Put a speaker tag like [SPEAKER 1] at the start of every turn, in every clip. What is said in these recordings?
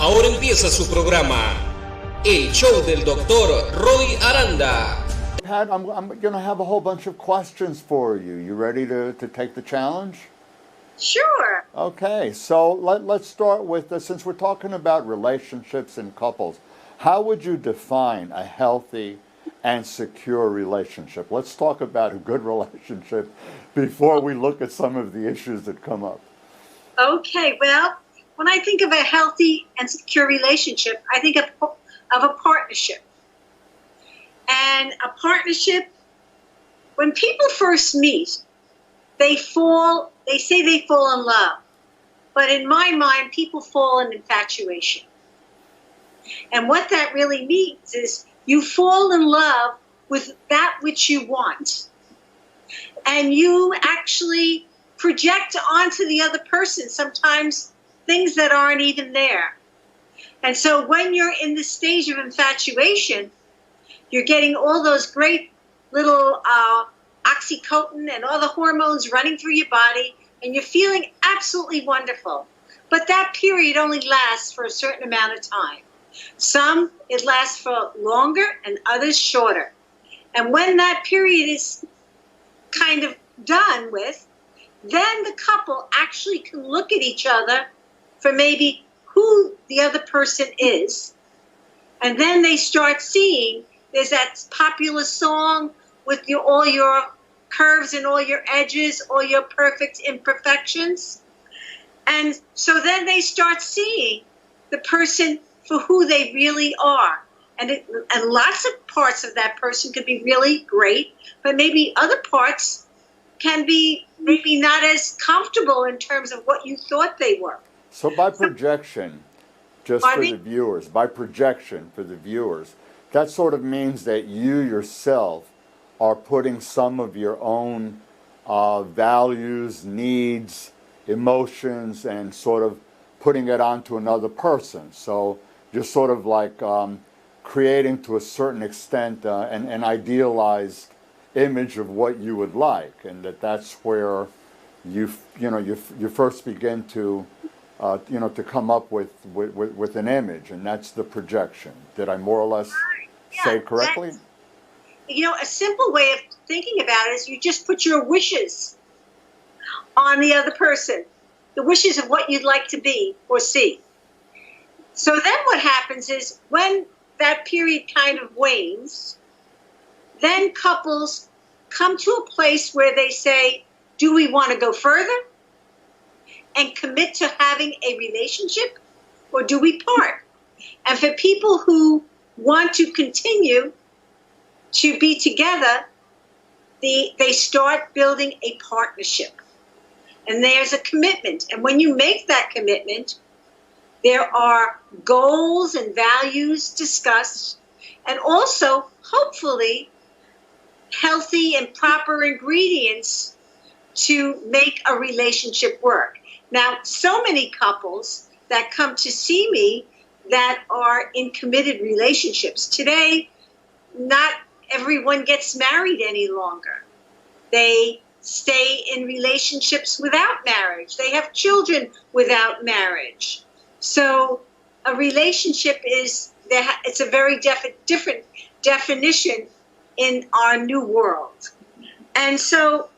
[SPEAKER 1] Ahora empieza su programa, el show del doctor Roy Aranda.
[SPEAKER 2] I'm going to have a whole bunch of questions for you. You ready to take the challenge?
[SPEAKER 3] Sure.
[SPEAKER 2] Okay, so let's start with, since we're talking about relationships and couples, how would you define a healthy and secure relationship? Let's talk about a good relationship before we look at some of the issues that come up.
[SPEAKER 3] Okay, well, when I think of a healthy and secure relationship, I think of a partnership. And a partnership, when people first meet, they say they fall in love. But in my mind, people fall in infatuation. And what that really means is you fall in love with that which you want. And you actually project onto the other person sometimes things that aren't even there. And so when you're in the stage of infatuation, you're getting all those great little oxytocin and all the hormones running through your body, and you're feeling absolutely wonderful. But that period only lasts for a certain amount of time. Some, it lasts for longer and others shorter. And when that period is kind of done with, then the couple actually can look at each other for maybe who the other person is. And then they start seeing, there's that popular song with all your curves and all your edges, all your perfect imperfections. And so then they start seeing the person for who they really are. And lots of parts of that person could be really great, but maybe other parts can be maybe not as comfortable in terms of what you thought they were.
[SPEAKER 2] So by projection, just for the viewers, that sort of means that you yourself are putting some of your own values, needs, emotions, and sort of putting it onto another person. So you're sort of like creating to a certain extent an idealized image of what you would like, and that's where you first begin to to come up with an image, and that's the projection. Did I more or less say correctly?
[SPEAKER 3] A simple way of thinking about it is you just put your wishes on the other person, the wishes of what you'd like to be or see. So then what happens is when that period kind of wanes, then couples come to a place where they say, do we want to go further and commit to having a relationship, or do we part? And for people who want to continue to be together, they start building a partnership. And there's a commitment. And when you make that commitment, there are goals and values discussed, and also, hopefully, healthy and proper ingredients to make a relationship work. Now, so many couples that come to see me that are in committed relationships. Today, not everyone gets married any longer. They stay in relationships without marriage. They have children without marriage. So a relationship it's a very different definition in our new world. And so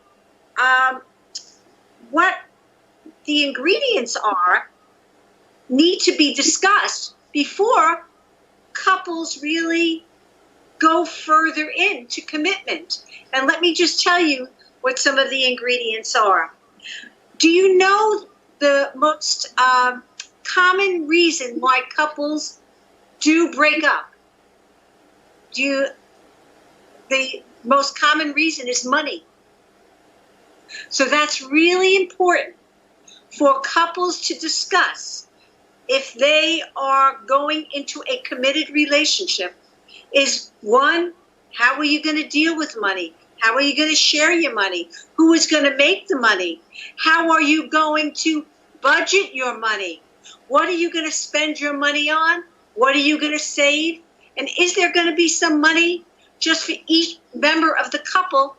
[SPEAKER 3] what the ingredients need to be discussed before couples really go further into commitment. And let me just tell you what some of the ingredients are. Do you know the most common reason why couples do break up? The most common reason is money. So that's really important for couples to discuss if they are going into a committed relationship. Is one, how are you going to deal with money? How are you going to share your money? Who is going to make the money? How are you going to budget your money? What are you going to spend your money on? What are you going to save? And is there going to be some money just for each member of the couple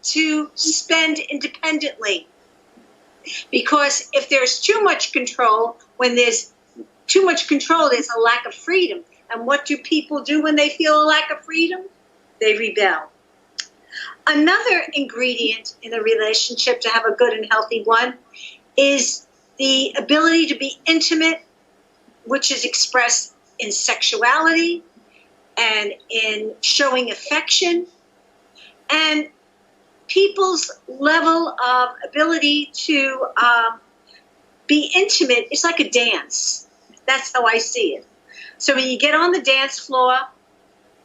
[SPEAKER 3] to spend independently? Because if there's too much control, when there's too much control, there's a lack of freedom. And what do people do when they feel a lack of freedom? They rebel. Another ingredient in a relationship to have a good and healthy one is the ability to be intimate, which is expressed in sexuality and in showing affection. And people's level of ability to be intimate is like a dance. That's how I see it. So when you get on the dance floor,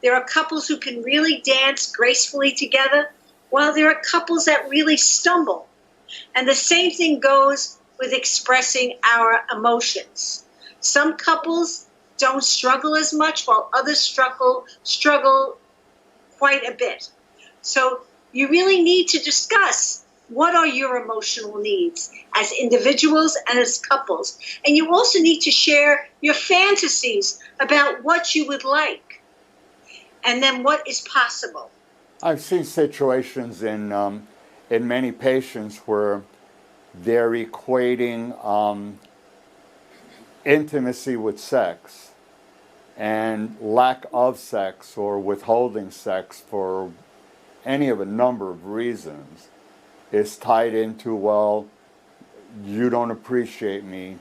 [SPEAKER 3] there are couples who can really dance gracefully together, while there are couples that really stumble. And the same thing goes with expressing our emotions. Some couples don't struggle as much, while others struggle quite a bit. So you really need to discuss what are your emotional needs as individuals and as couples. And you also need to share your fantasies about what you would like and then what is possible.
[SPEAKER 2] I've seen situations in many patients where they're equating intimacy with sex, and lack of sex or withholding sex for any of a number of reasons is tied into, well, you don't appreciate me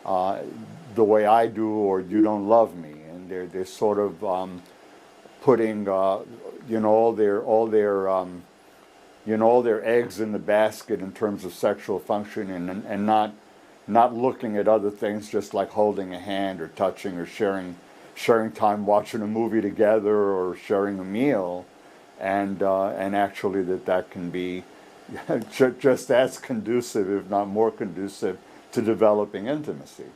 [SPEAKER 2] the way I do, or you don't love me, and they're sort of putting all their eggs in the basket in terms of sexual functioning, and not looking at other things, just like holding a hand or touching or sharing time watching a movie together or sharing a meal, and actually that can be just as conducive, if not more conducive, to developing intimacy.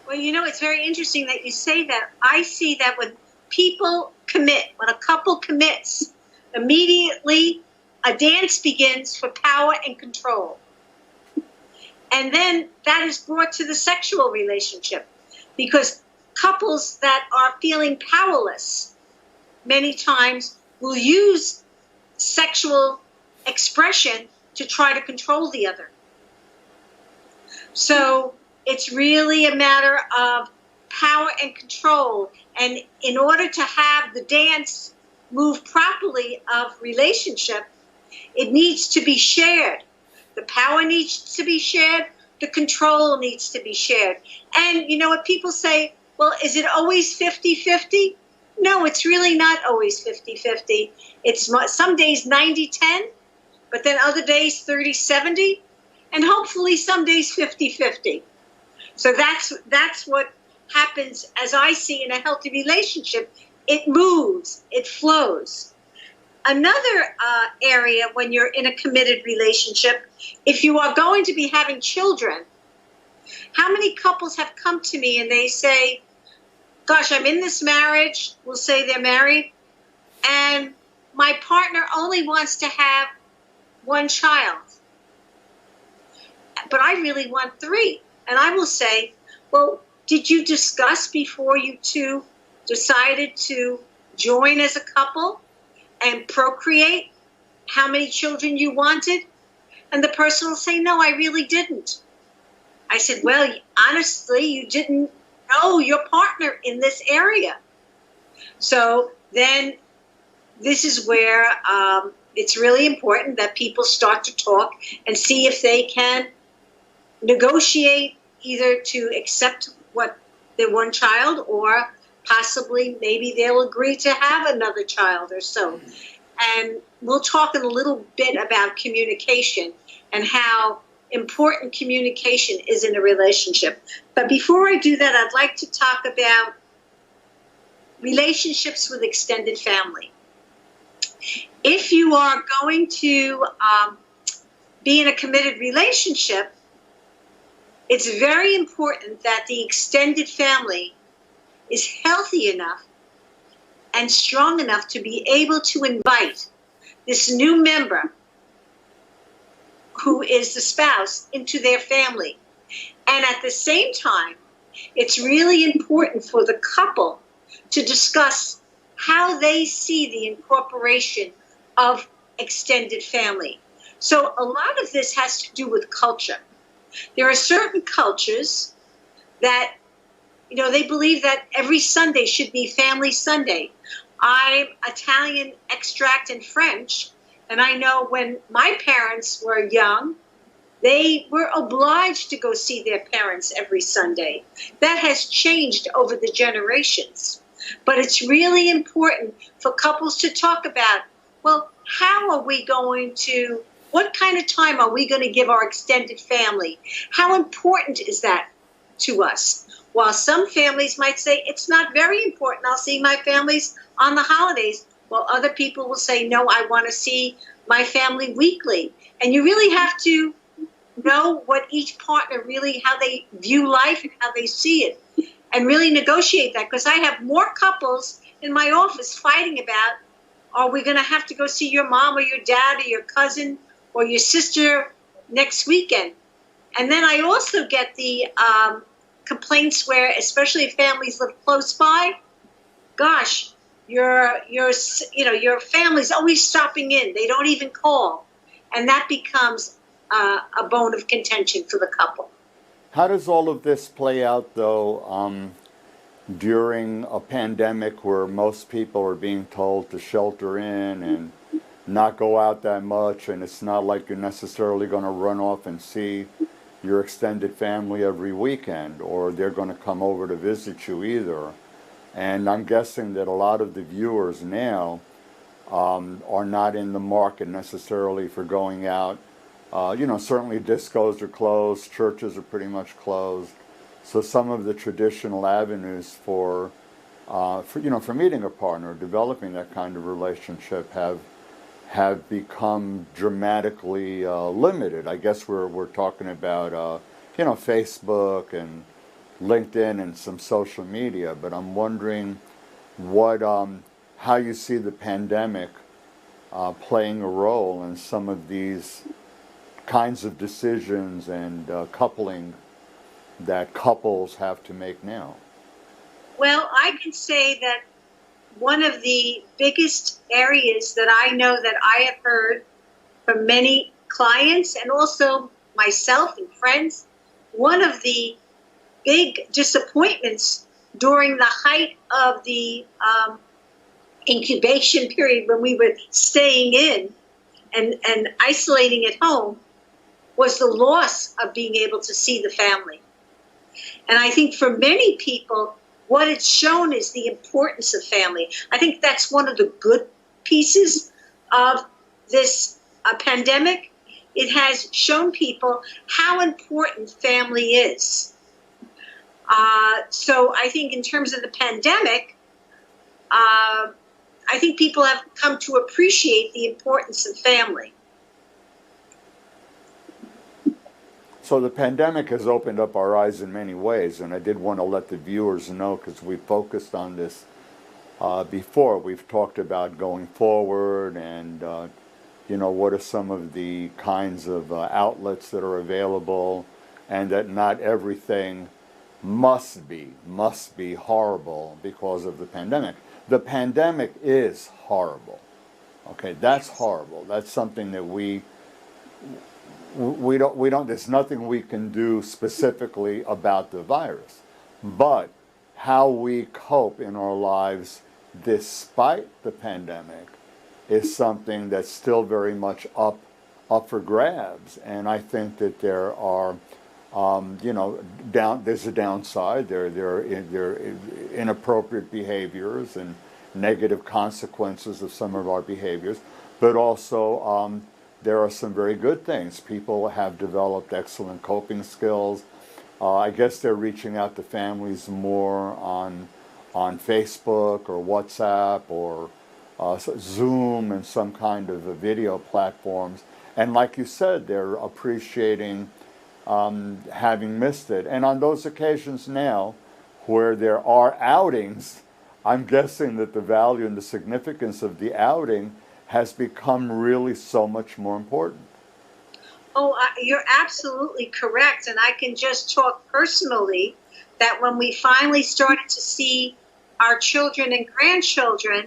[SPEAKER 3] Well, it's very interesting that you say that. I see that when people commit, when a couple commits, immediately a dance begins for power and control. And then that is brought to the sexual relationship, because couples that are feeling powerless many times will use sexual expression to try to control the other. So it's really a matter of power and control. And in order to have the dance move properly of relationship, it needs to be shared. The power needs to be shared. The control needs to be shared. And what people say, well, is it always 50-50? No, it's really not always 50-50. It's some days 90-10, but then other days 30-70, and hopefully some days 50-50. So that's what happens, as I see, in a healthy relationship. It moves, it flows. Another area when you're in a committed relationship, if you are going to be having children, how many couples have come to me and they say, gosh, I'm in this marriage, we'll say they're married, and my partner only wants to have one child, but I really want 3. And I will say, well, did you discuss before you two decided to join as a couple and procreate how many children you wanted? And the person will say, no, I really didn't. I said, well, honestly, you didn't know your partner in this area. So then this is where it's really important that people start to talk and see if they can negotiate either to accept what their one child, or possibly maybe they'll agree to have another child or so. And we'll talk in a little bit about communication and how important communication is in a relationship. But before I do that, I'd like to talk about relationships with extended family. If you are going to be in a committed relationship, it's very important that the extended family is healthy enough and strong enough to be able to invite this new member, who is the spouse, into their family. And at the same time, it's really important for the couple to discuss how they see the incorporation of extended family. So a lot of this has to do with culture. There are certain cultures that They believe that every Sunday should be Family Sunday. I'm Italian extract and French, and I know when my parents were young, they were obliged to go see their parents every Sunday. That has changed over the generations. But it's really important for couples to talk about, well, what kind of time are we going to give our extended family? How important is that to us? While some families might say, it's not very important, I'll see my families on the holidays. While other people will say, no, I want to see my family weekly. And you really have to know what each partner really, how they view life and how they see it, and really negotiate that. Because I have more couples in my office fighting about, are we going to have to go see your mom or your dad or your cousin or your sister next weekend? And then I also get the complaints where, especially if families live close by, gosh, your family's always stopping in. They don't even call. And that becomes a bone of contention for the couple.
[SPEAKER 2] How does all of this play out, though, during a pandemic where most people are being told to shelter in and not go out that much, and it's not like you're necessarily going to run off and see your extended family every weekend, or they're going to come over to visit you either? And I'm guessing that a lot of the viewers now are not in the market necessarily for going out. Certainly discos are closed, churches are pretty much closed. So some of the traditional avenues for meeting a partner, developing that kind of relationship have become dramatically limited. I guess we're talking about Facebook and LinkedIn and some social media, but I'm wondering how you see the pandemic playing a role in some of these kinds of decisions and coupling that couples have to make now.
[SPEAKER 3] Well, I can say that one of the biggest areas that I know that I have heard from many clients and also myself and friends, one of the big disappointments during the height of the incubation period when we were staying in and isolating at home was the loss of being able to see the family. And I think for many people, what it's shown is the importance of family. I think that's one of the good pieces of this pandemic. It has shown people how important family is. So I think in terms of the pandemic, I think people have come to appreciate the importance of family.
[SPEAKER 2] So the pandemic has opened up our eyes in many ways, and I did want to let the viewers know, because we focused on this before. We've talked about going forward and, what are some of the kinds of outlets that are available, and that not everything must be horrible because of the pandemic. The pandemic is horrible. Okay, that's horrible. That's something that we don't, there's nothing we can do specifically about the virus. But how we cope in our lives despite the pandemic is something that's still very much up for grabs. And I think that there are, there's a downside. There are inappropriate behaviors and negative consequences of some of our behaviors, but also there are some very good things. People have developed excellent coping skills. I guess they're reaching out to families more on Facebook or WhatsApp or Zoom and some kind of video platforms. And like you said, they're appreciating having missed it. And on those occasions now where there are outings, I'm guessing that the value and the significance of the outing has become really so much more important.
[SPEAKER 3] Oh, you're absolutely correct. And I can just talk personally that when we finally started to see our children and grandchildren,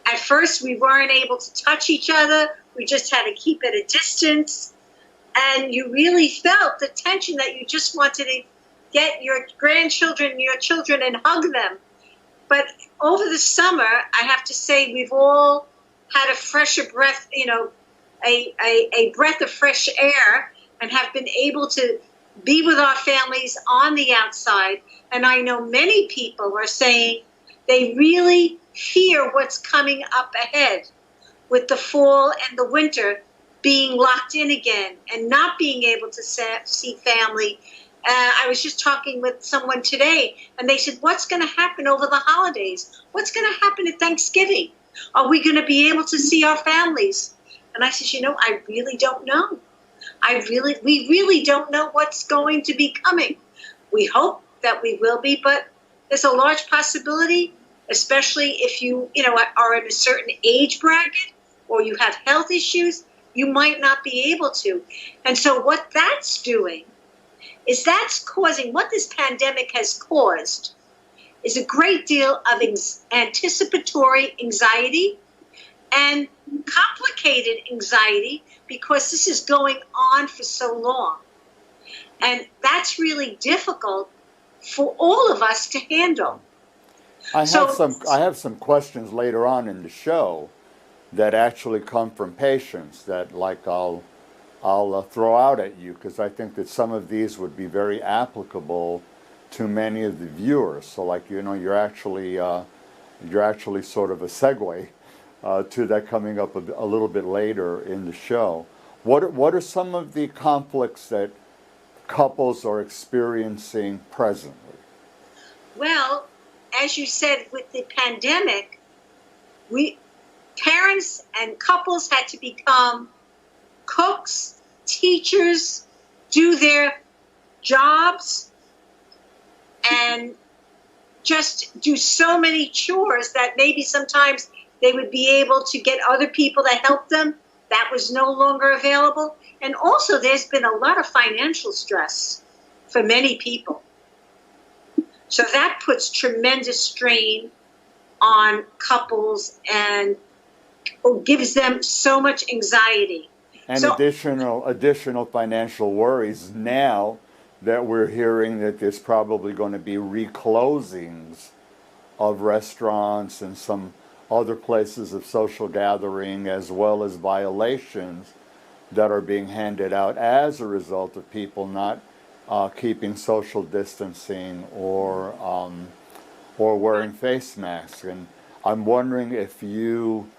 [SPEAKER 3] at first we weren't able to touch each other. We just had to keep at a distance. And you really felt the tension that you just wanted to get your grandchildren, your children, and hug them. But over the summer, I have to say, we've all had a fresher breath, a breath of fresh air, and have been able to be with our families on the outside. And I know many people are saying they really fear what's coming up ahead with the fall and the winter, being locked in again and not being able to see family. I was just talking with someone today, and they said, what's going to happen over the holidays? What's going to happen at Thanksgiving? Are we going to be able to see our families? And I said, I really don't know. We really don't know what's going to be coming. We hope that we will be, but there's a large possibility, especially if you are in a certain age bracket or you have health issues, you might not be able to. And so what that's doing is that's causing, what this pandemic has caused is a great deal of anticipatory anxiety and complicated anxiety, because this is going on for so long. And that's really difficult for all of us to handle.
[SPEAKER 2] I have some questions later on in the show that actually come from patients that I'll throw out at you, because I think that some of these would be very applicable to many of the viewers. So you're actually sort of a segue to that coming up a little bit later in the show. What are some of the conflicts that couples are experiencing presently?
[SPEAKER 3] Well, as you said, with the pandemic, parents and couples had to become cooks, teachers, do their jobs, and just do so many chores that maybe sometimes they would be able to get other people to help them. That was no longer available. And also there's been a lot of financial stress for many people. So that puts tremendous strain on couples and gives them so much anxiety.
[SPEAKER 2] And additional financial worries now that we're hearing that there's probably going to be reclosings of restaurants and some other places of social gathering, as well as violations that are being handed out as a result of people not keeping social distancing or wearing face masks. And I'm wondering if you,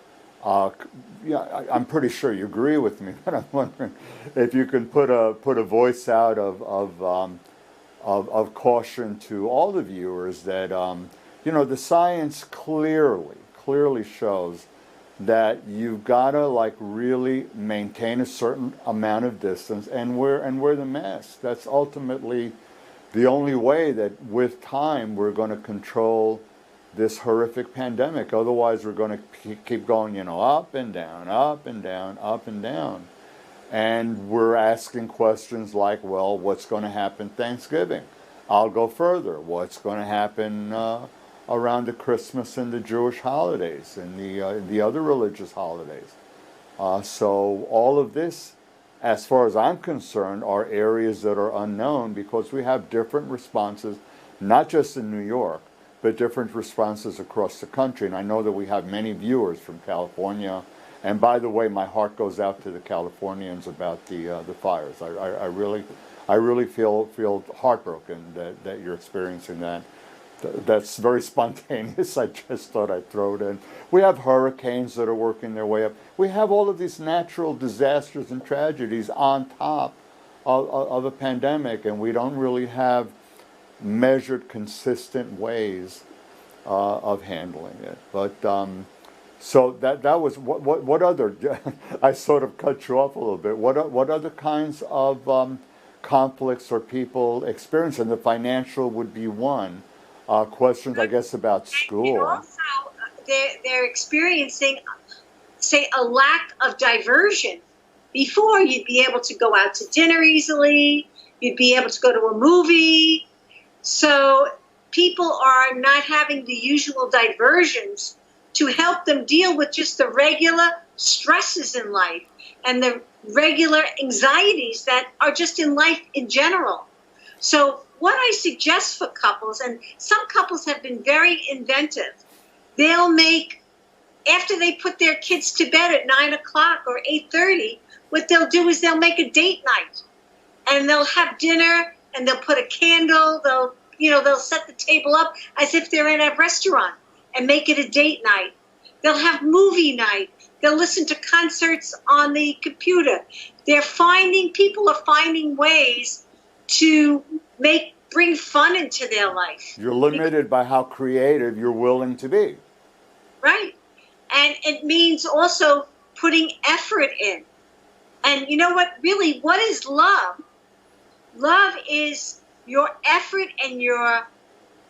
[SPEAKER 2] I'm pretty sure you agree with me, but I'm wondering if you can put a voice out of caution to all the viewers that the science clearly shows that you've got to really maintain a certain amount of distance and wear the mask. That's ultimately the only way that with time we're going to control this horrific pandemic. Otherwise we're going to keep going, up and down, up and down, up and down. And we're asking questions like, well, what's going to happen Thanksgiving? I'll go further. What's going to happen around the Christmas and the Jewish holidays and the other religious holidays? So all of this, as far as I'm concerned, are areas that are unknown, because we have different responses, not just in New York, but different responses across the country. And I know that we have many viewers from California. And by the way, my heart goes out to the Californians about the fires. I really feel heartbroken that you're experiencing that. That's very spontaneous. I just thought I'd throw it in. We have hurricanes that are working their way up. We have all of these natural disasters and tragedies on top of a pandemic, and we don't really have measured, consistent ways of handling it. But so that was what other? I sort of cut you off a little bit. What other kinds of conflicts are people experiencing? The financial would be one. Questions, I guess, about school.
[SPEAKER 3] And also, they're experiencing, say, a lack of diversion. Before, you'd be able to go out to dinner easily. You'd be able to go to a movie. So people are not having the usual diversions to help them deal with just the regular stresses in life and the regular anxieties that are just in life in general. So what I suggest for couples, and some couples have been very inventive, they'll make, after they put their kids to bed at 9 o'clock or 8:30, what they'll do is they'll make a date night. And they'll have dinner, and they'll put a candle, they'll set the table up as if they're in a restaurant and make it a date night. They'll have movie night. They'll listen to concerts on the computer. People are finding ways to bring fun into their life.
[SPEAKER 2] You're limited by how creative you're willing to be.
[SPEAKER 3] Right. And it means also putting effort in. And you know what? Really, what is love? Love is your effort and your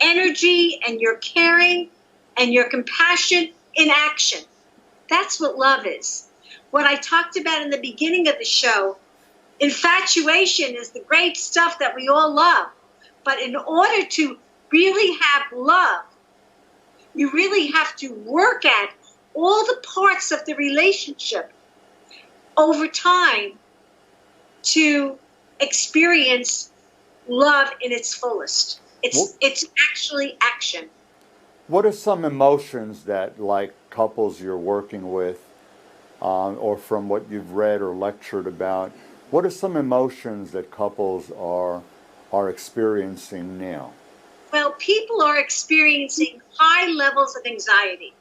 [SPEAKER 3] energy and your caring and your compassion in action. That's what love is. What I talked about in the beginning of the show, infatuation is the great stuff that we all love. But in order to really have love, you really have to work at all the parts of the relationship over time to experience love in its fullest. It's actually action.
[SPEAKER 2] What are some emotions that, like, couples you're working with, or from what you've read or lectured about, what are some emotions that couples are experiencing now?
[SPEAKER 3] Well, people are experiencing high levels of anxiety.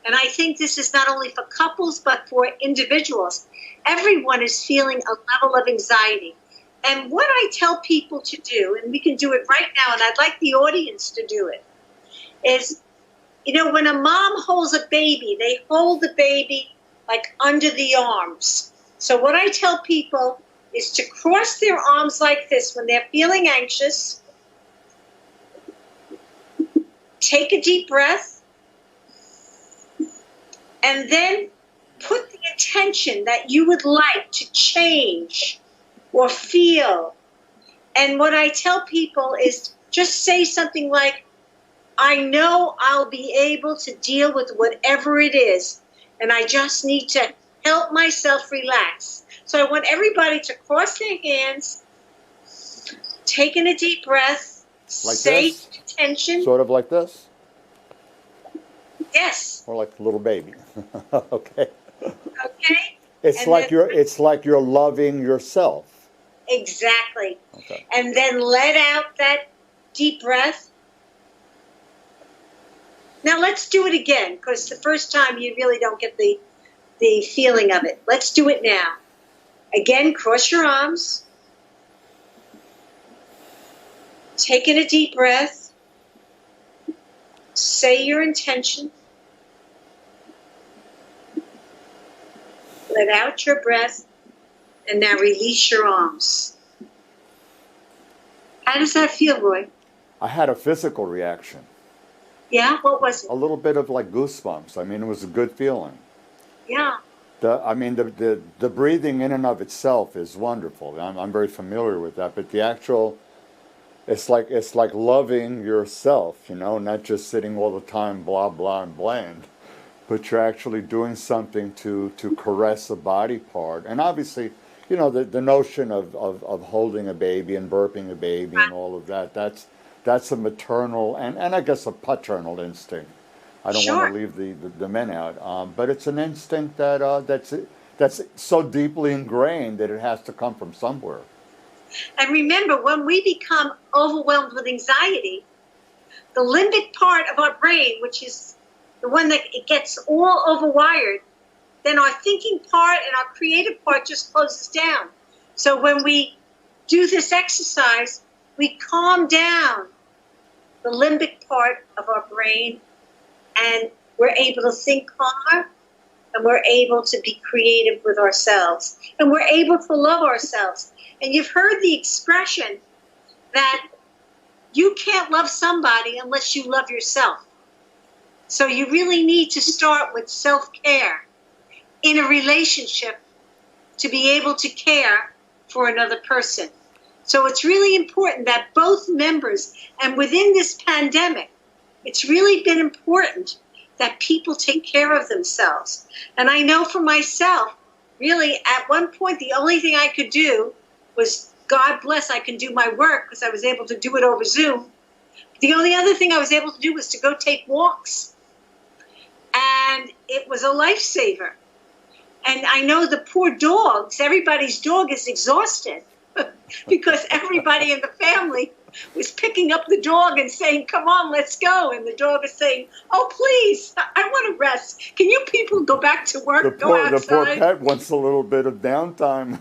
[SPEAKER 3] And I think this is not only for couples, but for individuals. Everyone is feeling a level of anxiety. And what I tell people to do, and we can do it right now, and I'd like the audience to do it, is, when a mom holds a baby, they hold the baby like under the arms. So what I tell people is to cross their arms like this when they're feeling anxious. Take a deep breath. And then put the intention that you would like to change or feel. And what I tell people is just say something like, I know I'll be able to deal with whatever it is, and I just need to help myself relax. So I want everybody to cross their hands, taking a deep breath,
[SPEAKER 2] like
[SPEAKER 3] say
[SPEAKER 2] this?
[SPEAKER 3] intention.
[SPEAKER 2] Sort of like this?
[SPEAKER 3] Yes.
[SPEAKER 2] Or like a little baby. Okay.
[SPEAKER 3] Okay.
[SPEAKER 2] It's like you're loving yourself.
[SPEAKER 3] Exactly.
[SPEAKER 2] Okay.
[SPEAKER 3] And then let out that deep breath. Now let's do it again, because the first time you really don't get the feeling of it. Let's do it now. Again, cross your arms. Take in a deep breath. Say your intention. Let out your breath. And now release your arms. How does that feel, Roy?
[SPEAKER 2] I had a physical reaction.
[SPEAKER 3] Yeah? What was it?
[SPEAKER 2] A little bit of like goosebumps. I mean, it was a good feeling.
[SPEAKER 3] Yeah.
[SPEAKER 2] The breathing in and of itself is wonderful. I'm very familiar with that. But the actual, it's like loving yourself, not just sitting all the time blah, blah, and bland. But you're actually doing something to caress a body part. And obviously, the notion of holding a baby and burping a baby and all of that, that's a maternal and I guess a paternal instinct. I don't want to leave the men out, but it's an instinct that's so deeply ingrained that it has to come from somewhere.
[SPEAKER 3] And remember, when we become overwhelmed with anxiety, the limbic part of our brain, which is the one that it gets all overwired, then our thinking part and our creative part just closes down. So when we do this exercise, we calm down the limbic part of our brain, and we're able to think calmer, and we're able to be creative with ourselves, and we're able to love ourselves. And you've heard the expression that you can't love somebody unless you love yourself. So you really need to start with self-care in a relationship to be able to care for another person. So it's really important that both members, and within this pandemic, it's really been important that people take care of themselves. And I know for myself, really, at one point, the only thing I could do was God bless, I can do my work because I was able to do it over Zoom. The only other thing I was able to do was to go take walks. And it was a lifesaver. And I know the poor dogs, everybody's dog is exhausted because everybody in the family was picking up the dog and saying, come on, let's go. And the dog is saying, oh, please, I want to rest. Can you people go back to work, go outside?
[SPEAKER 2] The poor pet wants a little bit of downtime.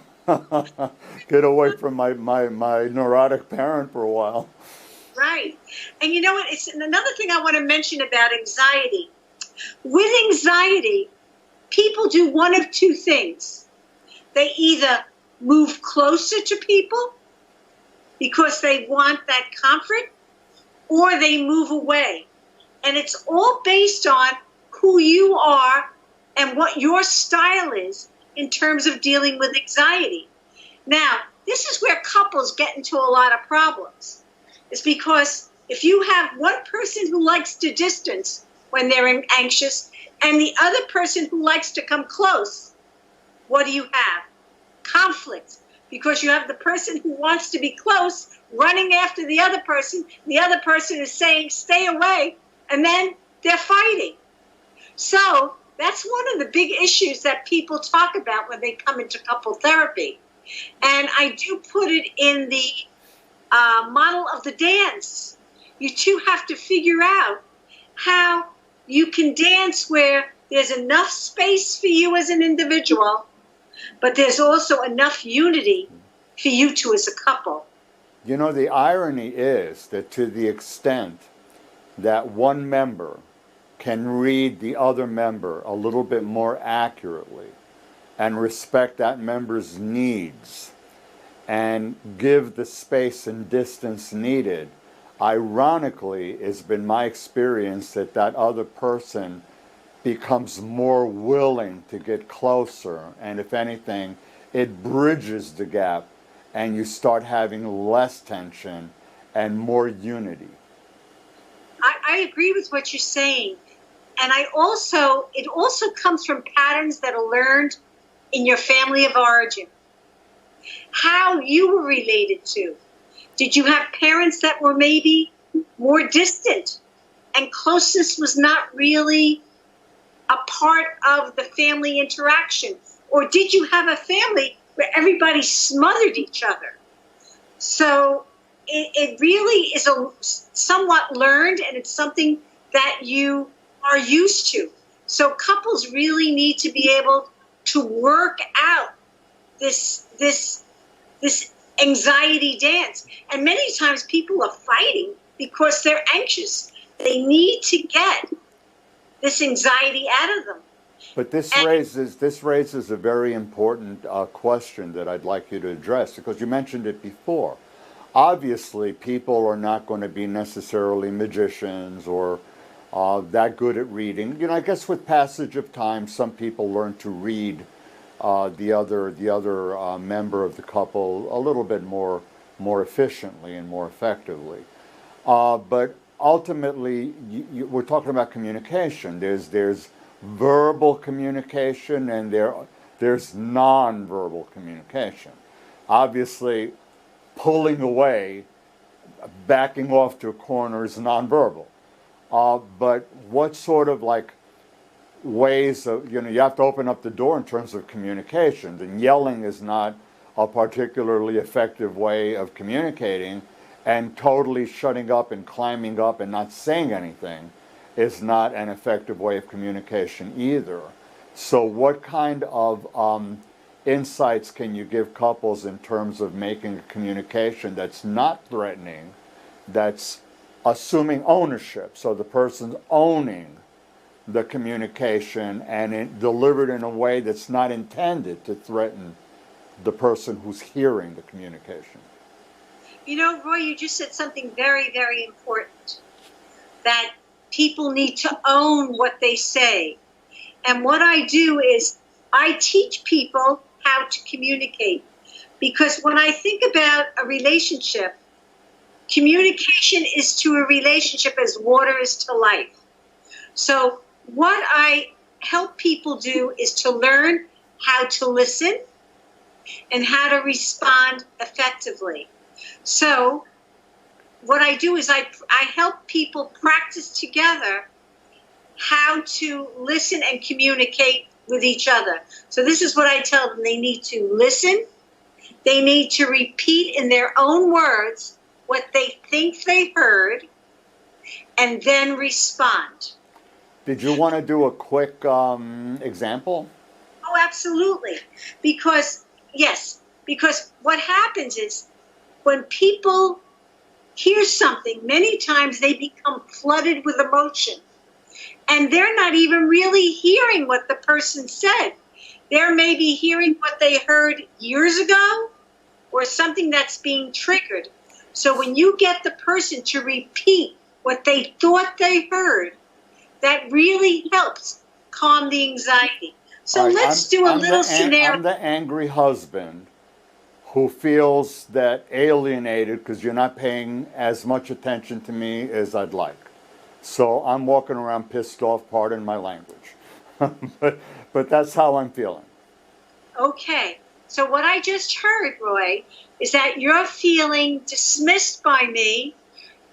[SPEAKER 2] Get away from my neurotic parent for a while.
[SPEAKER 3] Right. And you know what? It's another thing I want to mention about anxiety. With anxiety, people do one of two things. They either move closer to people because they want that comfort, or they move away. And it's all based on who you are and what your style is in terms of dealing with anxiety. Now, this is where couples get into a lot of problems. It's because if you have one person who likes to distance when they're anxious and the other person who likes to come close, what do you have? Conflict. Because you have the person who wants to be close running after the other person is saying, stay away, and then they're fighting. So that's one of the big issues that people talk about when they come into couple therapy. And I do put it in the model of the dance. You two have to figure out how you can dance where there's enough space for you as an individual, but there's also enough unity for you two as a couple.
[SPEAKER 2] You know, the irony is that to the extent that one member can read the other member a little bit more accurately and respect that member's needs and give the space and distance needed, ironically, it's been my experience that that other person becomes more willing to get closer, and if anything, it bridges the gap and you start having less tension and more unity.
[SPEAKER 3] I agree with what you're saying. And it also comes from patterns that are learned in your family of origin. How you were related to. Did you have parents that were maybe more distant and closeness was not really a part of the family interaction? Or did you have a family where everybody smothered each other? So it really is somewhat learned, and it's something that you are used to. So couples really need to be able to work out this anxiety dance. And many times people are fighting because they're anxious. They need to get this anxiety out of them.
[SPEAKER 2] But this raises a very important question that I'd like you to address, because you mentioned it before. Obviously, people are not going to be necessarily magicians or that good at reading. You know, I guess with passage of time, some people learn to read the other member of the couple a little bit more efficiently and more effectively. But ultimately, we're talking about communication. There's verbal communication and there's non-verbal communication. Obviously, pulling away, backing off to a corner is non-verbal. But what sort of ways of, you have to open up the door in terms of communication. And yelling is not a particularly effective way of communicating, and totally shutting up and climbing up and not saying anything is not an effective way of communication either. So what kind of insights can you give couples in terms of making a communication that's not threatening, that's assuming ownership, so the person's owning the communication and delivered in a way that's not intended to threaten the person who's hearing the communication?
[SPEAKER 3] You know, Roy, you just said something very, very important, that people need to own what they say. And what I do is I teach people how to communicate. Because when I think about a relationship, communication is to a relationship as water is to life. So what I help people do is to learn how to listen, and how to respond effectively. So what I do is I help people practice together how to listen and communicate with each other. So this is what I tell them. They need to listen. They need to repeat in their own words what they think they heard, and then respond.
[SPEAKER 2] Did you want to do a quick example?
[SPEAKER 3] Oh, absolutely. Because what happens is when people hear something, many times they become flooded with emotion. And they're not even really hearing what the person said. They're maybe hearing what they heard years ago or something that's being triggered. So when you get the person to repeat what they thought they heard, that really helps calm the anxiety. So let's do a little scenario.
[SPEAKER 2] I'm the angry husband who feels that alienated because you're not paying as much attention to me as I'd like. So I'm walking around pissed off, pardon my language. but that's how I'm feeling.
[SPEAKER 3] Okay. So what I just heard, Roy, is that you're feeling dismissed by me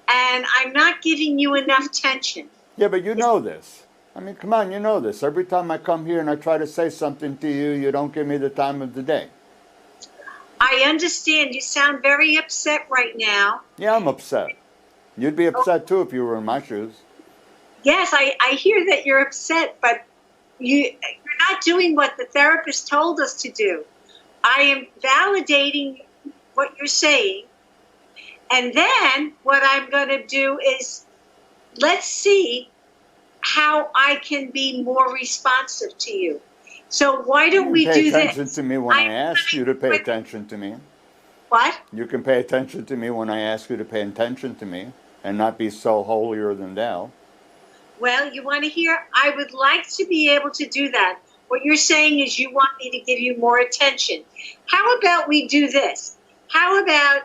[SPEAKER 3] and I'm not giving you enough attention.
[SPEAKER 2] Yeah, but you know this. I mean, come on, you know this. Every time I come here and I try to say something to you, you don't give me the time of the day.
[SPEAKER 3] I understand. You sound very upset right now.
[SPEAKER 2] Yeah, I'm upset. You'd be upset too if you were in my shoes.
[SPEAKER 3] Yes, I hear that you're upset, but you're not doing what the therapist told us to do. I am validating what you're saying. And then what I'm going to do is let's see how I can be more responsive to you. So why don't we do this?
[SPEAKER 2] Pay attention to me when I ask you to pay attention to me.
[SPEAKER 3] What?
[SPEAKER 2] You can pay attention to me when I ask you to pay attention to me and not be so holier than thou.
[SPEAKER 3] Well, you want to hear? I would like to be able to do that. What you're saying is you want me to give you more attention. How about we do this? How about,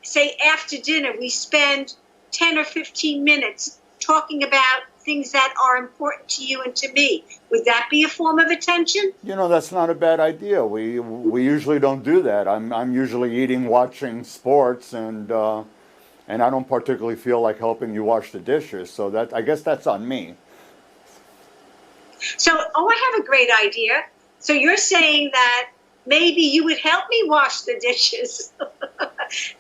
[SPEAKER 3] say, after dinner, we spend 10 or 15 minutes talking about things that are important to you and to me. Would that be a form of attention?
[SPEAKER 2] You know, that's not a bad idea. We usually don't do that. I'm usually eating, watching sports, and I don't particularly feel like helping you wash the dishes. So that, I guess that's on me.
[SPEAKER 3] So, I have a great idea. So you're saying that maybe you would help me wash the dishes,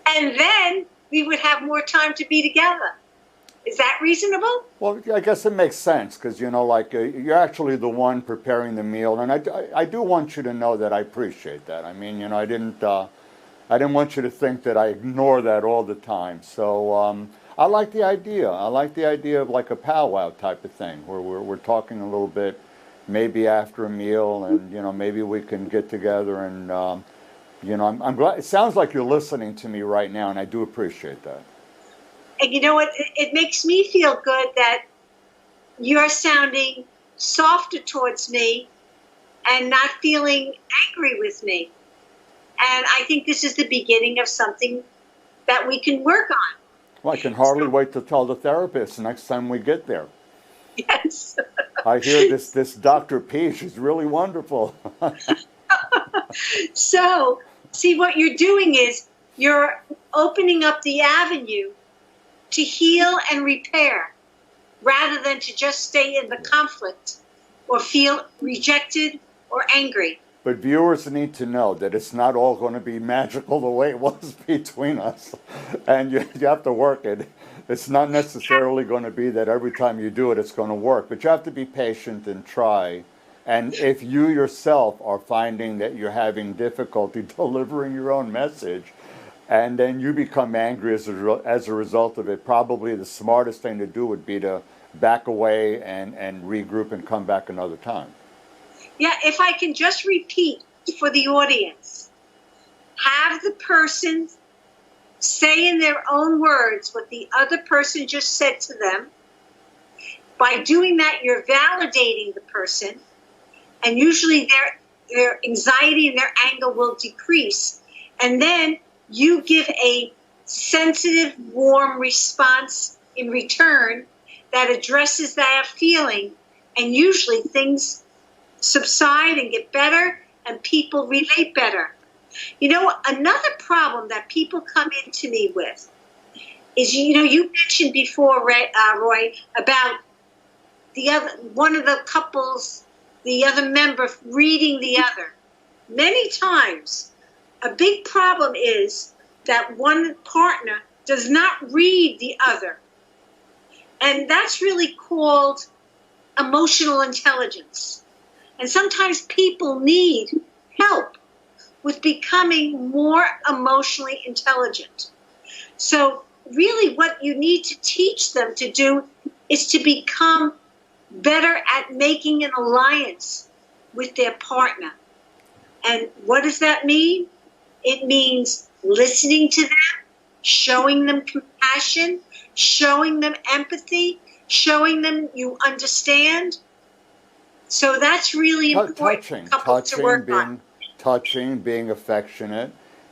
[SPEAKER 3] and then we would have more time to be together. Is that reasonable?
[SPEAKER 2] Well, I guess it makes sense because, you know, like you're actually the one preparing the meal. And I do want you to know that I appreciate that. I mean, you know, I didn't want you to think that I ignore that all the time. So I like the idea. I like the idea of like a powwow type of thing where we're talking a little bit maybe after a meal and, you know, maybe we can get together and, you know, I'm glad. It sounds like you're listening to me right now and I do appreciate that.
[SPEAKER 3] And you know what? It makes me feel good that you're sounding softer towards me and not feeling angry with me. And I think this is the beginning of something that we can work on.
[SPEAKER 2] Well, I can hardly wait to tell the therapist next time we get there.
[SPEAKER 3] Yes.
[SPEAKER 2] I hear this Dr. P, she's really wonderful.
[SPEAKER 3] So, see, what you're doing is you're opening up the avenue to heal and repair rather than to just stay in the conflict or feel rejected or angry.
[SPEAKER 2] But viewers need to know that it's not all going to be magical the way it was between us. And you have to work it. It's not necessarily going to be that every time you do it, it's going to work. But you have to be patient and try. And if you yourself are finding that you're having difficulty delivering your own message, and then you become angry as a result of it, probably the smartest thing to do would be to back away and regroup and come back another time.
[SPEAKER 3] Yeah, if I can just repeat for the audience, have the person say in their own words what the other person just said to them. By doing that, you're validating the person, and usually their anxiety and their anger will decrease. And then you give a sensitive, warm response in return that addresses that feeling, and usually things subside and get better, and people relate better. You know, another problem that people come into me with is, you know, you mentioned before, Roy, about the other, one of the couples, the other member reading the other. Many times, a big problem is that one partner does not read the other. And that's really called emotional intelligence. And sometimes people need help with becoming more emotionally intelligent. So really what you need to teach them to do is to become better at making an alliance with their partner. And what does that mean? It means listening to them, showing them compassion, showing them empathy, showing them you understand. So that's really important.
[SPEAKER 2] Touching, being affectionate,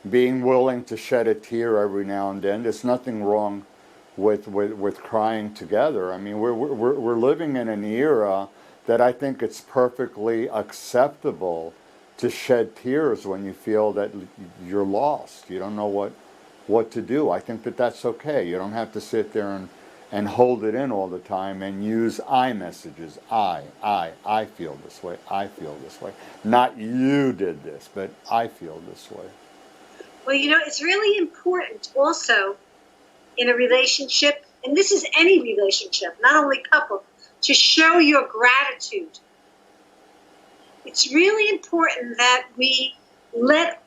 [SPEAKER 2] being willing to shed a tear every now and then. There's nothing wrong with crying together. I mean, we're living in an era that I think it's perfectly acceptable to shed tears when you feel that you're lost. You don't know what to do. I think that that's okay. You don't have to sit there and hold it in all the time and use I messages. I feel this way. I feel this way. Not you did this, but I feel this way.
[SPEAKER 3] Well, you know, it's really important also in a relationship, and this is any relationship, not only couple, to show your gratitude. It's really important that we let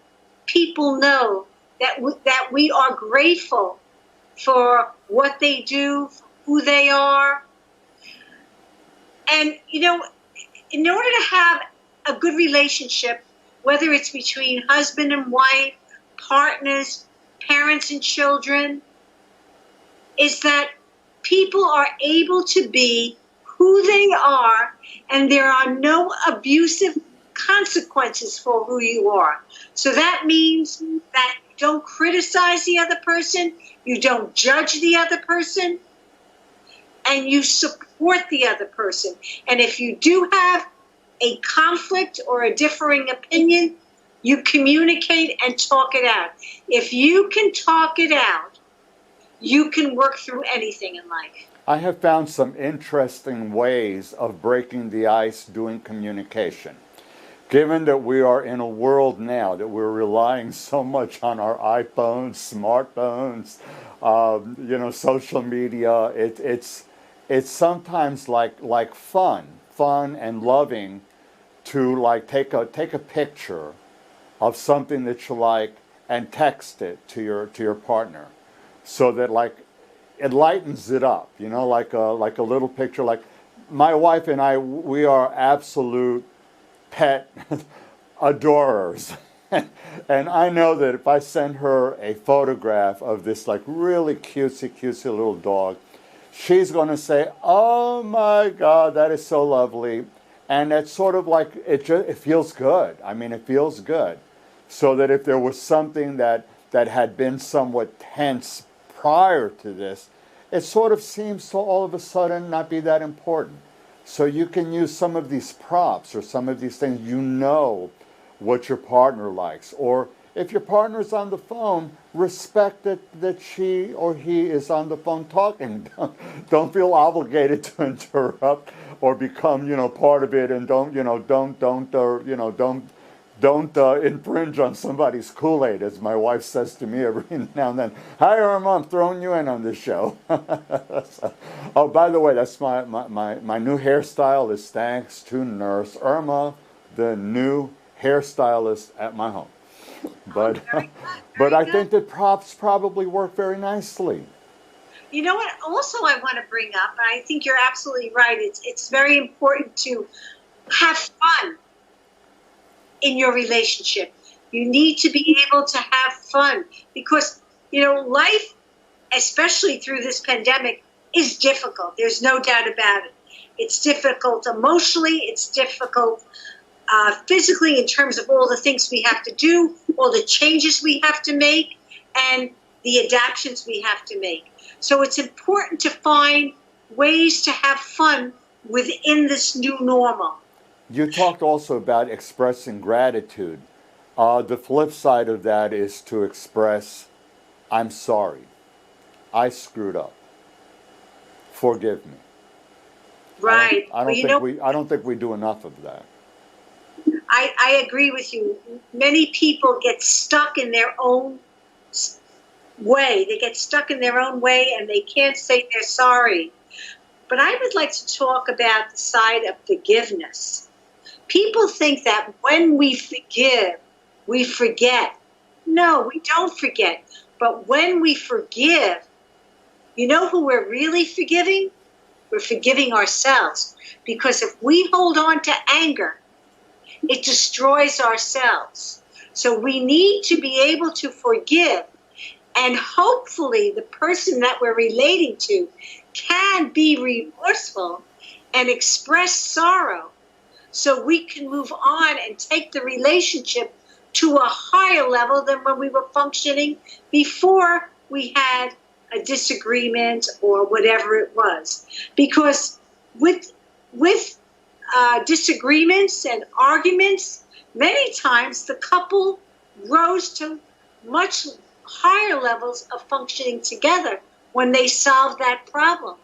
[SPEAKER 3] people know that we are grateful for what they do, for who they are. And, you know, in order to have a good relationship, whether it's between husband and wife, partners, parents and children, is that people are able to be who they are, and there are no abusive consequences for who you are. So that means that you don't criticize the other person, you don't judge the other person, and you support the other person. And if you do have a conflict or a differing opinion, you communicate and talk it out. If you can talk it out, you can work through anything in life.
[SPEAKER 2] I have found some interesting ways of breaking the ice doing communication. Given that we are in a world now that we're relying so much on our iPhones, smartphones, social media, it's sometimes like fun and loving to like take a picture of something that you like and text it to your partner, so that like it lightens it up, like a little picture. Like my wife and I, we are absolute pet adorers. And I know that if I send her a photograph of this like really cutesy little dog, she's going to say, "Oh my God, that is so lovely." And it's sort of like, it feels good. I mean, it feels good. So that if there was something that had been somewhat tense prior to this, it sort of seems to all of a sudden not be that important. So you can use some of these props or some of these things, what your partner likes. Or if your partner's on the phone, respect that she or he is on the phone talking. Don't feel obligated to interrupt or become, part of it, and don't infringe on somebody's Kool-Aid, as my wife says to me every now and then. "Hi, Irma, I'm throwing you in on this show." Oh, by the way, that's my new hairstyle is thanks to Nurse Irma, the new hairstylist at my home. But but I think that props probably work very nicely.
[SPEAKER 3] You know what? Also, I want to bring up, and I think you're absolutely right. It's very important to have fun in your relationship. You need to be able to have fun because, life, especially through this pandemic, is difficult. There's no doubt about it. It's difficult emotionally. It's difficult physically in terms of all the things we have to do, all the changes we have to make, and the adaptations we have to make. So it's important to find ways to have fun within this new normal.
[SPEAKER 2] You talked also about expressing gratitude. The flip side of that is to express, I'm sorry. I screwed up. Forgive me.
[SPEAKER 3] Right.
[SPEAKER 2] I don't think we do enough of that.
[SPEAKER 3] I agree with you. Many people get stuck in their own way. They get stuck in their own way and they can't say they're sorry. But I would like to talk about the side of forgiveness. People think that when we forgive, we forget. No, we don't forget. But when we forgive, you know who we're really forgiving? We're forgiving ourselves. Because if we hold on to anger, it destroys ourselves. So we need to be able to forgive. And hopefully the person that we're relating to can be remorseful and express sorrow so we can move on and take the relationship to a higher level than when we were functioning before we had a disagreement or whatever it was. Because with disagreements and arguments, many times the couple rose to much higher levels of functioning together when they solve that problem.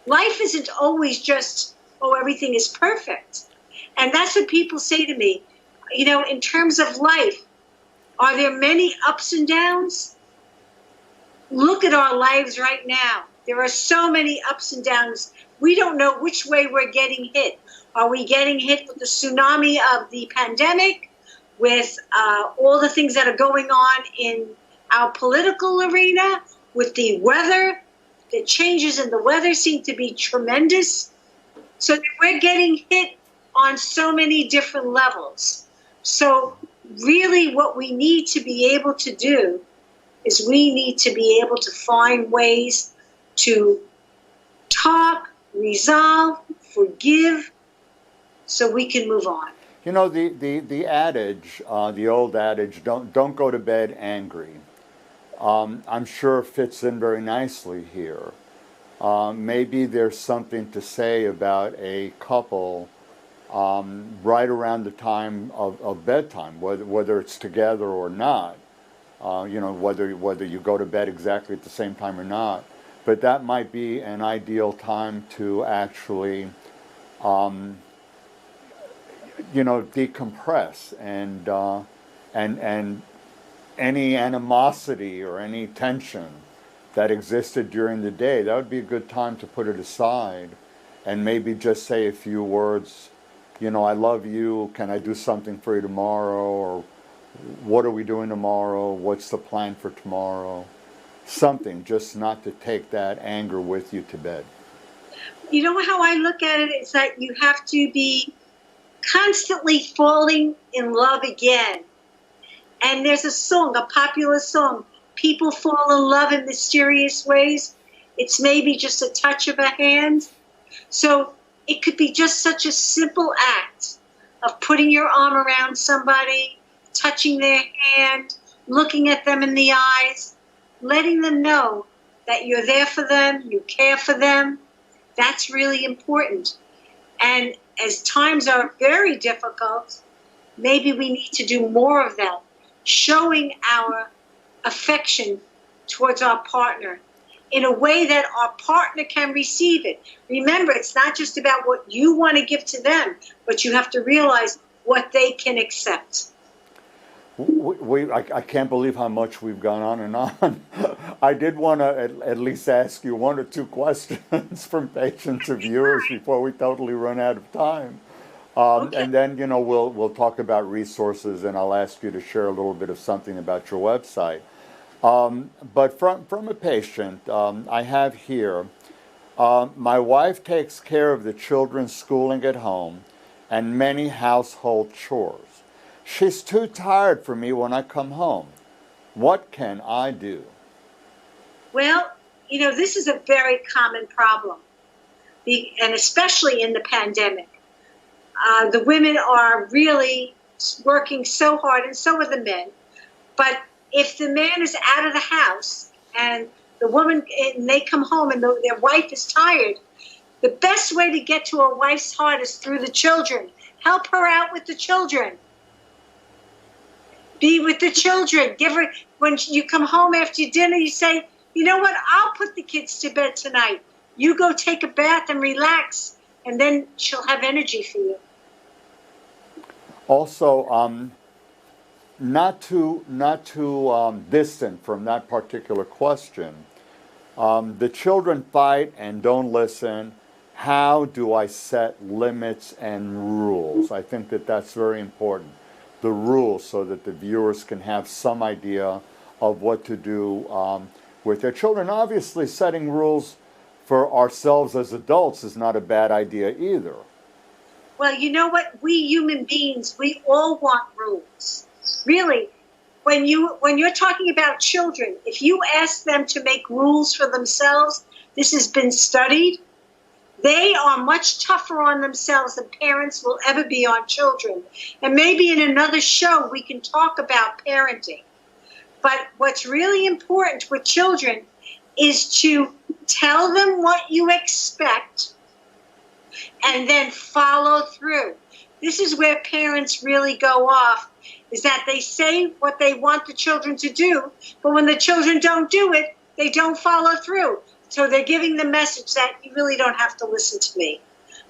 [SPEAKER 3] Life isn't always just, oh, everything is perfect. And that's what people say to me. You know, in terms of life, are there many ups and downs? Look at our lives right now. There are so many ups and downs. We don't know which way we're getting hit. Are we getting hit with the tsunami of the pandemic, with all the things that are going on in our political arena, with the weather? The changes in the weather seem to be tremendous. So we're getting hit on so many different levels. So really what we need to be able to do is we need to be able to find ways to talk, resolve, forgive, so we can move on.
[SPEAKER 2] You know, the adage, the old adage, don't go to bed angry, I'm sure fits in very nicely here. Maybe there's something to say about a couple right around the time of bedtime, whether it's together or not. You know, whether you go to bed exactly at the same time or not. But that might be an ideal time to actually, you know, decompress and any animosity or any tension that existed during the day, that would be a good time to put it aside and maybe just say a few words, you know, I love you, can I do something for you tomorrow, or what are we doing tomorrow, what's the plan for tomorrow, something, just not to take that anger with you to bed.
[SPEAKER 3] You know how I look at it is that you have to be constantly falling in love again. And there's a song, a popular song, people fall in love in mysterious ways. It's maybe just a touch of a hand. So it could be just such a simple act of putting your arm around somebody, touching their hand, looking at them in the eyes, letting them know that you're there for them, you care for them. That's really important. And as times are very difficult, maybe we need to do more of that, showing our affection towards our partner in a way that our partner can receive it. Remember, it's not just about what you want to give to them, but you have to realize what they can accept.
[SPEAKER 2] I can't believe how much we've gone on and on. I did want to at least ask you one or two questions from patients or viewers before we totally run out of time. Okay. And then, you know, we'll talk about resources, and I'll ask you to share a little bit of something about your website. But from a patient, I have here, my wife takes care of the children's schooling at home and many household chores. She's too tired for me when I come home. What can I do?
[SPEAKER 3] Well, you know, this is a very common problem, and especially in the pandemic. The women are really working so hard, and so are the men. But if the man is out of the house and the woman, and they come home and their wife is tired, the best way to get to a wife's heart is through the children. Help her out with the children. Be with the children. Give her, when you come home after your dinner, you say, you know what, I'll put the kids to bed tonight. You go take a bath and relax, and then she'll have energy for you.
[SPEAKER 2] Also, not too distant from that particular question. The children fight and don't listen. How do I set limits and rules? I think that that's very important. The rules, so that the viewers can have some idea of what to do with their children. Obviously, setting rules for ourselves as adults is not a bad idea either.
[SPEAKER 3] Well, you know what? We human beings, we all want rules. Really, when you're talking about children, if you ask them to make rules for themselves, this has been studied, they are much tougher on themselves than parents will ever be on children. And maybe in another show we can talk about parenting. But what's really important with children is to tell them what you expect and then follow through. This is where parents really go off, is that they say what they want the children to do, but when the children don't do it, they don't follow through. So they're giving the message that you really don't have to listen to me.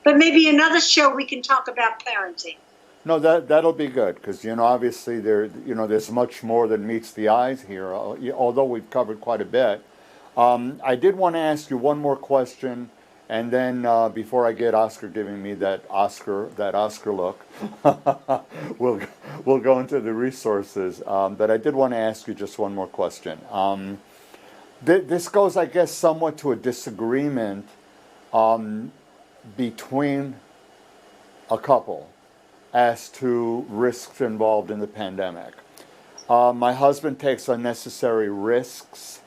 [SPEAKER 3] But maybe another show we can talk about parenting.
[SPEAKER 2] No, that'll be good, because obviously there's much more than meets the eyes here. Although we've covered quite a bit, I did want to ask you one more question, and then before I get Oscar giving me that Oscar look, we'll go into the resources. But I did want to ask you just one more question. This goes, I guess, somewhat to a disagreement between a couple as to risks involved in the pandemic. My husband takes unnecessary risks,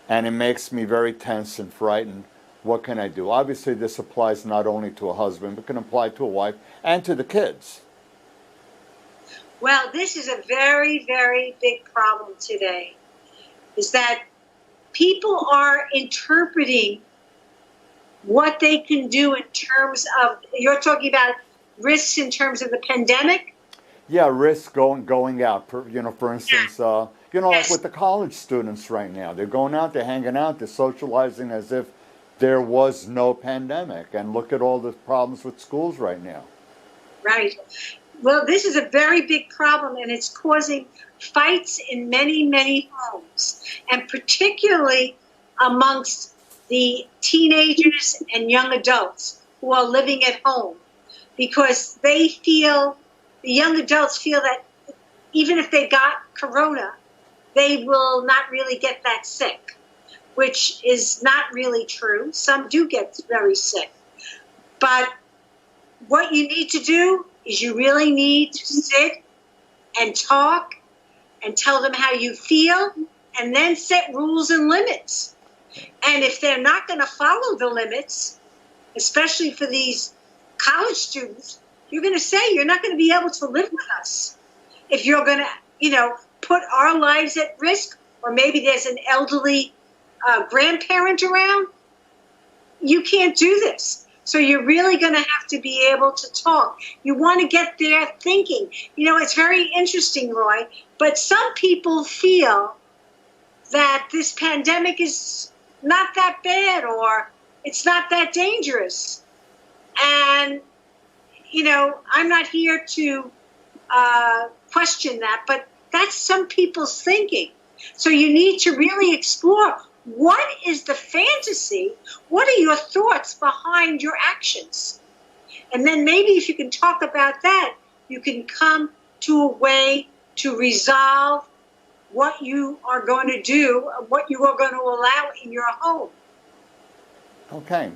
[SPEAKER 2] and it makes me very tense and frightened. What can I do? Obviously, this applies not only to a husband, but can apply to a wife and to the kids.
[SPEAKER 3] Well, this is a very, very big problem today, is that people are interpreting what they can do in terms of, you're talking about risks in terms of the pandemic?
[SPEAKER 2] Yeah, risks going out. For instance,
[SPEAKER 3] Yes.
[SPEAKER 2] like with the college students right now, they're going out, they're hanging out, they're socializing as if there was no pandemic. And look at all the problems with schools right now.
[SPEAKER 3] Right. Well, this is a very big problem, and it's causing fights in many, many homes, and particularly amongst the teenagers and young adults who are living at home, because the young adults feel that even if they got corona, they will not really get that sick, which is not really true. Some do get very sick. But what you need to do is you really need to sit and talk and tell them how you feel, and then set rules and limits. And if they're not going to follow the limits, especially for these college students, you're going to say you're not going to be able to live with us. If you're going to, put our lives at risk, or maybe there's an elderly grandparent around, you can't do this. So you're really going to have to be able to talk. You want to get their thinking. It's very interesting, Roy, but some people feel that this pandemic is not that bad, or it's not that dangerous. And, I'm not here to question that, but that's some people's thinking. So you need to really explore, what is the fantasy? What are your thoughts behind your actions? And then maybe if you can talk about that, you can come to a way to resolve what you are going to do, what you are going to allow in your home.
[SPEAKER 2] Okay.